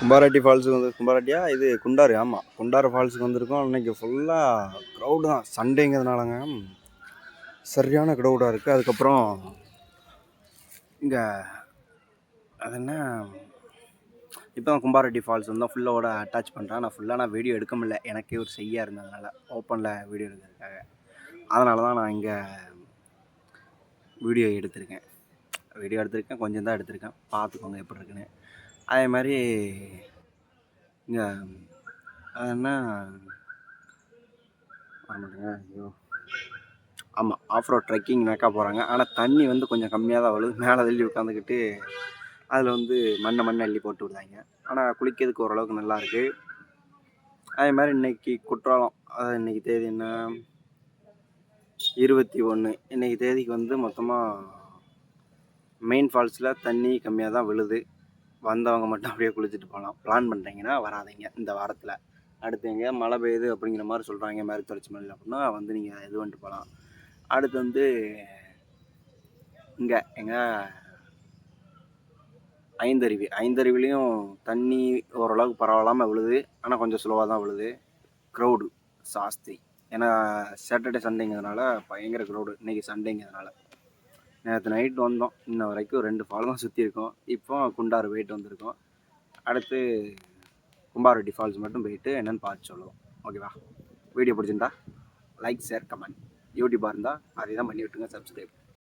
கும்பாரெட்டி ஃபால்ஸுக்கு வந்து கும்பாரெட்டியா இது குண்டாறு, ஆமாம் குண்டாறு ஃபால்ஸுக்கு வந்திருக்கோம். அன்றைக்கி ஃபுல்லாக க்ரௌடு தான், சண்டேங்கிறதுனாலங்க சரியான க்ரௌடாக இருக்குது. அதுக்கப்புறம் இங்கே அது என்ன, இப்போ தான் கும்பாரெட்டி ஃபால்ஸ் வந்து ஃபுல்லோட அட்டாச் பண்ணுறேன். நான் வீடியோ எடுக்க முடியல, எனக்கே ஒரு செய்யா இருந்ததுனால ஓப்பனில் வீடியோ எடுக்கிறதுக்காக. அதனால தான் நான் இங்கே வீடியோ எடுத்திருக்கேன். கொஞ்சம் தான் எடுத்திருக்கேன், பார்த்துக்கோங்க எப்படி இருக்குன்னு. அதே மாதிரி இங்கே அது என்ன வரமாட்டேங்க, ஐயோ ஆமாம் ஆஃப் ரோட் ட்ரெக்கிங்னாக்கா போகிறாங்க. ஆனால் தண்ணி வந்து கொஞ்சம் கம்மியாக தான் விழுது. மேலே தள்ளி உட்காந்துக்கிட்டு அதில் வந்து மண்ணை அள்ளி போட்டு விடுதாங்க. ஆனால் குளிக்கிறதுக்கு ஓரளவுக்கு நல்லாயிருக்கு. அதே மாதிரி இன்றைக்கி குற்றாலம், அதாவது இன்றைக்கி தேதி என்ன 21. இன்றைக்கி தேதிக்கு வந்து மொத்தமாக மெயின் ஃபால்ஸில் தண்ணி கம்மியாக தான் விழுது. வந்தவங்க மட்டும் அப்படியே குளிச்சுட்டு போகலாம். பிளான் பண்ணுறீங்கன்னா வராதிங்க இந்த வாரத்தில். அடுத்து எங்கேயா மழை பெய்யுது அப்படிங்கிற மாதிரி சொல்கிறாங்க, மேற்கு தொடர்ச்சி மலையில், அப்படின்னா வந்து நீங்கள் இது வந்துட்டு போகலாம். அடுத்து வந்து இங்கே எங்கள் ஐந்தருவிலையும் தண்ணி ஓரளவுக்கு பரவாயில்லாமல் விழுது. ஆனால் கொஞ்சம் ஸ்லோவாக தான் விழுது. க்ரௌடு ஜாஸ்தி, ஏன்னா சாட்டர்டே சண்டேங்கிறதுனால பயங்கர க்ரௌடு. இன்றைக்கி சண்டேங்கிறதுனால. நேற்று நைட்டு வந்தோம், இன்ன வரைக்கும் 2 ஃபால் தான் சுற்றிருக்கோம். இப்போ குண்டாறு போயிட்டு வந்திருக்கோம். அடுத்து கும்பாரெட்டி ஃபால்ஸ் மட்டும் போயிட்டு என்னென்னு பார்த்து சொல்லுவோம். ஓகேவா? வீடியோ பிடிச்சிருந்தா லைக், ஷேர், கமெண்ட். யூடியூப்பாக இருந்தால் அதே தான் பண்ணி விட்டுருங்க, சப்ஸ்கிரைப்.